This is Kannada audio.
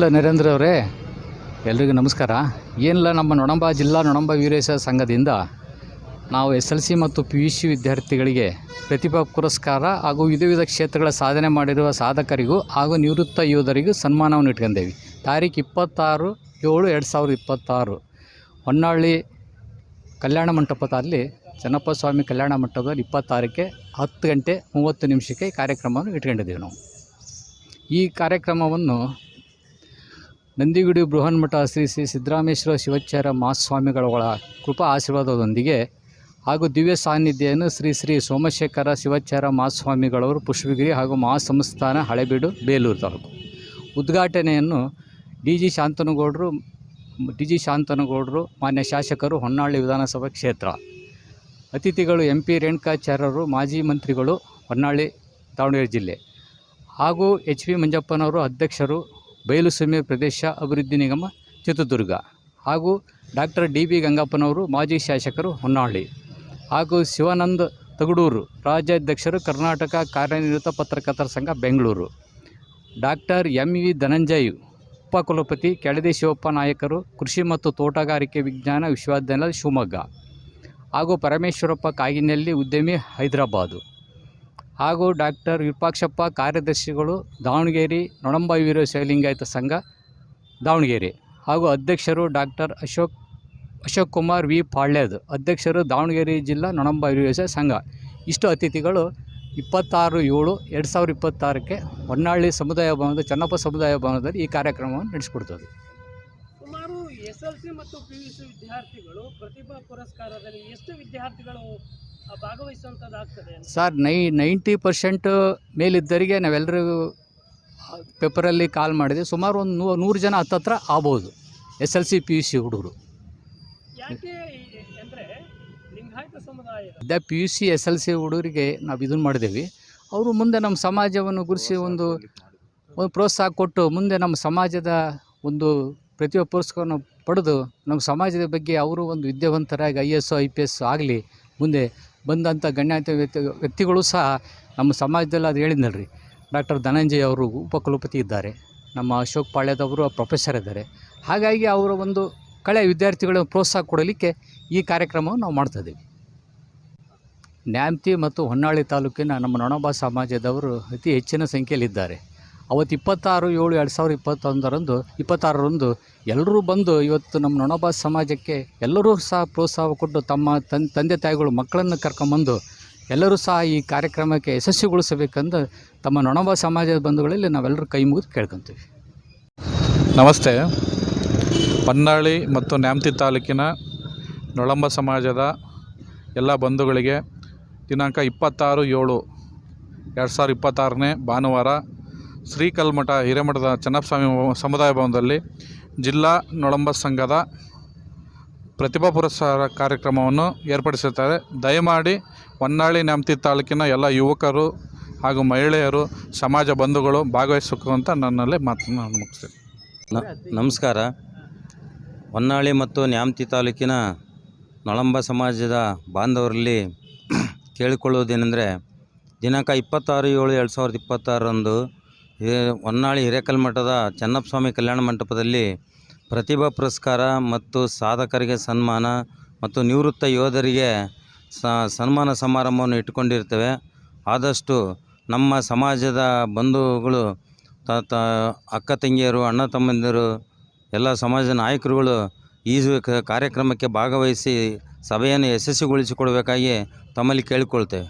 ಹಲೋ ನರೇಂದ್ರ ಅವರೇ, ಎಲ್ರಿಗೂ ನಮಸ್ಕಾರ. ಏನಿಲ್ಲ, ನಮ್ಮ ನೊಣಂಬ ಜಿಲ್ಲಾ ನೊಣಂಬ ವೀರೇಶ ಸಂಘದಿಂದ ನಾವು SLC ಮತ್ತು PUC ವಿದ್ಯಾರ್ಥಿಗಳಿಗೆ ಪ್ರತಿಭಾ ಪುರಸ್ಕಾರ ಹಾಗೂ ವಿವಿಧ ಕ್ಷೇತ್ರಗಳ ಸಾಧನೆ ಮಾಡಿರುವ ಸಾಧಕರಿಗೂ ಹಾಗೂ ನಿವೃತ್ತ ಯೋಧರಿಗೂ ಸನ್ಮಾನವನ್ನು ಇಟ್ಕೊಂಡೇವೆ. ತಾರೀಕು 26/7/2026 ಹೊನ್ನಾಳಿ ಕಲ್ಯಾಣ ಮಂಟಪದಲ್ಲಿ ಚನ್ನಪ್ಪ ಸ್ವಾಮಿ ಕಲ್ಯಾಣ ಮಂಟಪದಲ್ಲಿ 26ಕ್ಕೆ 10:30 ಕಾರ್ಯಕ್ರಮವನ್ನು ಇಟ್ಕೊಂಡಿದ್ದೀವಿ. ನಾವು ಈ ಕಾರ್ಯಕ್ರಮವನ್ನು ನಂದಿಗುಡಿ ಬೃಹನ್ಮಠ ಶ್ರೀ ಶ್ರೀ ಸಿದ್ದರಾಮೇಶ್ವರ ಶಿವಾಚಾರ್ಯ ಮಹಾಸ್ವಾಮಿಗಳ ಕೃಪಾ ಆಶೀರ್ವಾದದೊಂದಿಗೆ ಹಾಗೂ ದಿವ್ಯ ಸಾನ್ನಿಧ್ಯವನ್ನು ಶ್ರೀ ಶ್ರೀ ಸೋಮಶೇಖರ ಶಿವಾಚಾರ್ಯ ಮಹಾಸ್ವಾಮಿಗಳವರು ಪುಷ್ಪಗಿರಿ ಹಾಗೂ ಮಹಾಸಂಸ್ಥಾನ ಹಳೆಬೀಡು ಬೇಲೂರು ತಾಲೂಕು ಉದ್ಘಾಟನೆಯನ್ನು ಡಿ ಜಿ ಶಾಂತನಗೌಡರು ಮಾನ್ಯ ಶಾಸಕರು ಹೊನ್ನಾಳಿ ವಿಧಾನಸಭಾ ಕ್ಷೇತ್ರ, ಅತಿಥಿಗಳು MP ರೇಣುಕಾಚಾರ್ಯರು ಮಾಜಿ ಮಂತ್ರಿಗಳು ಹೊನ್ನಾಳಿ ದಾವಣಗೆರೆ ಜಿಲ್ಲೆ, ಹಾಗೂ HP ಮಂಜಪ್ಪನವರು ಅಧ್ಯಕ್ಷರು ಬಯಲುಸೀಮೆ ಪ್ರದೇಶ ಅಭಿವೃದ್ಧಿ ನಿಗಮ ಚಿತ್ರದುರ್ಗ, ಹಾಗೂ ಡಾಕ್ಟರ್ DB ಗಂಗಪ್ಪನವರು ಮಾಜಿ ಶಾಸಕರು ಹೊನ್ನಾಳಿ, ಹಾಗೂ ಶಿವಾನಂದ ತಗಡೂರು ರಾಜ್ಯಾಧ್ಯಕ್ಷರು ಕರ್ನಾಟಕ ಕಾರ್ಯನಿರತ ಪತ್ರಕರ್ತರ ಸಂಘ ಬೆಂಗಳೂರು, ಡಾಕ್ಟರ್ MV ಧನಂಜಯ್ ಉಪಕುಲಪತಿ ಕೆಳದಿ ಶಿವಪ್ಪ ನಾಯಕರು ಕೃಷಿ ಮತ್ತು ತೋಟಗಾರಿಕೆ ವಿಜ್ಞಾನ ವಿಶ್ವವಿದ್ಯಾಲಯ ಶಿವಮೊಗ್ಗ, ಹಾಗೂ ಪರಮೇಶ್ವರಪ್ಪ ಕಾಗಿನೆಲ್ಲಿ ಉದ್ಯಮಿ ಹೈದರಾಬಾದು, ಹಾಗೂ ಡಾಕ್ಟರ್ ವಿರೂಪಾಕ್ಷಪ್ಪ ಕಾರ್ಯದರ್ಶಿಗಳು ದಾವಣಗೆರೆ ನೊಣಂಬ ವೀರಶೈವ ಲಿಂಗಾಯತ ಸಂಘ ದಾವಣಗೆರೆ, ಹಾಗೂ ಅಧ್ಯಕ್ಷರು ಡಾಕ್ಟರ್ ಅಶೋಕ್ ಕುಮಾರ್ V ಪಾಳ್ಯದ್ ಅಧ್ಯಕ್ಷರು ದಾವಣಗೆರೆ ಜಿಲ್ಲಾ ನೊಣಂಬ ವೀರಶೈವ ಸಂಘ. ಇಷ್ಟು ಅತಿಥಿಗಳು 26/7/2026ಕ್ಕೆ ಹೊನ್ನಾಳಿ ಸಮುದಾಯ ಭವನದ ಚನ್ನಪ್ಪ ಸಮುದಾಯ ಭವನದಲ್ಲಿ ಈ ಕಾರ್ಯಕ್ರಮವನ್ನು ನಡೆಸಿಕೊಡ್ತದೆ. ಸುಮಾರು SLC ಮತ್ತು PUC ವಿದ್ಯಾರ್ಥಿಗಳು ಪ್ರತಿಭಾ ಪುರಸ್ಕಾರದಲ್ಲಿ ಎಷ್ಟು ವಿದ್ಯಾರ್ಥಿಗಳು ಭಾಗವಹಿಸುವಂಥದ್ದಾಗ್ತದೆ ಸರ್? 90% ಮೇಲಿದ್ದರಿಗೆ ನಾವೆಲ್ಲರೂ ಪೇಪರಲ್ಲಿ ಕಾಲ್ ಮಾಡಿದ್ವಿ. ಸುಮಾರು ಒಂದು 100 ಜನ ಹತ್ತತ್ರ ಆಗ್ಬೋದು SLC PUC ಹುಡುಗರು. ಯಾಕೆ ಅಂದರೆ ಲಿಂಗಾಯತ ಸಮುದಾಯ PUC SLC ಹುಡುಗರಿಗೆ ನಾವು ಇದನ್ನು ಮಾಡಿದ್ದೇವೆ. ಅವರು ಮುಂದೆ ನಮ್ಮ ಸಮಾಜವನ್ನು ಗುರುಸಿ ಒಂದು ಪ್ರೋತ್ಸಾಹ ಕೊಟ್ಟು ಮುಂದೆ ನಮ್ಮ ಸಮಾಜದ ಒಂದು ಪ್ರತಿಭಾ ಪುರಸ್ಕಾರವನ್ನು ಪಡೆದು ನಮ್ಮ ಸಮಾಜದ ಬಗ್ಗೆ ಅವರು ಒಂದು ವಿದ್ಯಾವಂತರಾಗಿ IAS IPS ಆಗಲಿ ಮುಂದೆ ಬಂದಂಥ ಗಣ್ಯಾತಿ ವ್ಯಕ್ತಿಗಳು ಸಹ ನಮ್ಮ ಸಮಾಜದಲ್ಲಿ ಅದು ಹೇಳಿದ್ನಲ್ರಿ. ಡಾಕ್ಟರ್ ಧನಂಜಯ್ ಅವರು ಉಪಕುಲಪತಿ ಇದ್ದಾರೆ, ನಮ್ಮ ಅಶೋಕ್ ಪಾಳ್ಯದವರು ಪ್ರೊಫೆಸರ್ ಇದ್ದಾರೆ. ಹಾಗಾಗಿ ಅವರ ಒಂದು ಕಳೆಯ ವಿದ್ಯಾರ್ಥಿಗಳ ಪ್ರೋತ್ಸಾಹ ಕೊಡಲಿಕ್ಕೆ ಈ ಕಾರ್ಯಕ್ರಮವನ್ನು ನಾವು ಮಾಡ್ತಾಯಿದ್ದೀವಿ. ನ್ಯಾಮತಿ ಮತ್ತು ಹೊನ್ನಾಳಿ ತಾಲೂಕಿನ ನಮ್ಮ ನೊಣಬ ಸಮಾಜದವರು ಅತಿ ಹೆಚ್ಚಿನ ಸಂಖ್ಯೆಯಲ್ಲಿದ್ದಾರೆ. ಅವತ್ತು 26/7/2026ರಂದು ಎಲ್ಲರೂ ಬಂದು ಇವತ್ತು ನಮ್ಮ ನೊಣಬ ಸಮಾಜಕ್ಕೆ ಎಲ್ಲರೂ ಸಹ ಪ್ರೋತ್ಸಾಹ ಕೊಟ್ಟು ತಮ್ಮ ತಂದೆ ತಾಯಿಗಳು ಮಕ್ಕಳನ್ನು ಕರ್ಕೊಂಬಂದು ಎಲ್ಲರೂ ಸಹ ಈ ಕಾರ್ಯಕ್ರಮಕ್ಕೆ ಯಶಸ್ವಿಗೊಳಿಸಬೇಕೆಂದು ತಮ್ಮ ನೊಣಬ ಸಮಾಜದ ಬಂಧುಗಳಲ್ಲಿ ನಾವೆಲ್ಲರೂ ಕೈ ಮುಗಿದು ಕೇಳ್ಕೊತೀವಿ. ನಮಸ್ತೆ. ಹೊನ್ನಾಳಿ ಮತ್ತು ನ್ಯಾಮತಿ ತಾಲೂಕಿನ ನೊಳಂಬ ಸಮಾಜದ ಎಲ್ಲ ಬಂಧುಗಳಿಗೆ ದಿನಾಂಕ 26/7/2026 ಭಾನುವಾರ ಶ್ರೀಕಲ್ಮಠ ಹಿರೇಮಠದ ಚನ್ನಪ್ಪ ಸ್ವಾಮಿ ಸಮುದಾಯ ಭವನದಲ್ಲಿ ಜಿಲ್ಲಾ ನೊಳಂಬ ಸಂಘದ ಪ್ರತಿಭಾ ಪುರಸ್ಕಾರ ಕಾರ್ಯಕ್ರಮವನ್ನು ಏರ್ಪಡಿಸುತ್ತಾರೆ. ದಯಮಾಡಿ ಹೊನ್ನಾಳಿ ನ್ಯಾಮತಿ ತಾಲೂಕಿನ ಎಲ್ಲ ಯುವಕರು ಹಾಗೂ ಮಹಿಳೆಯರು ಸಮಾಜ ಬಂಧುಗಳು ಭಾಗವಹಿಸಬೇಕು ಅಂತ ನನ್ನಲ್ಲಿ ಮಾತನ್ನು ಮುಗಿಸ್ತೇನೆ. ನಮಸ್ಕಾರ. ಹೊನ್ನಾಳಿ ಮತ್ತು ನ್ಯಾಮತಿ ತಾಲೂಕಿನ ನೊಳಂಬ ಸಮಾಜದ ಬಾಂಧವರಲ್ಲಿ ಕೇಳಿಕೊಳ್ಳುವುದೇನೆಂದರೆ, ದಿನಾಂಕ 26/7/2026ರಂದು ಹೊನ್ನಾಳಿ ಹಿರೇಕಲ್ಮಠದ ಚನ್ನಪ್ಪ ಸ್ವಾಮಿ ಕಲ್ಯಾಣ ಮಂಟಪದಲ್ಲಿ ಪ್ರತಿಭಾ ಪುರಸ್ಕಾರ ಮತ್ತು ಸಾಧಕರಿಗೆ ಸನ್ಮಾನ ಮತ್ತು ನಿವೃತ್ತ ಯೋಧರಿಗೆ ಸನ್ಮಾನ ಸಮಾರಂಭವನ್ನು ಇಟ್ಟುಕೊಂಡಿರ್ತೇವೆ. ಆದಷ್ಟು ನಮ್ಮ ಸಮಾಜದ ಬಂಧುಗಳು, ಅಕ್ಕ ತಂಗಿಯರು, ಅಣ್ಣ ತಮ್ಮಂದಿರು, ಎಲ್ಲ ಸಮಾಜದ ನಾಯಕರುಗಳು ಈ ಕಾರ್ಯಕ್ರಮಕ್ಕೆ ಭಾಗವಹಿಸಿ ಸಭೆಯನ್ನು ಯಶಸ್ವಿಗೊಳಿಸಿಕೊಡಬೇಕಾಗಿ ತಮ್ಮಲ್ಲಿ ಕೇಳಿಕೊಳ್ತೇವೆ.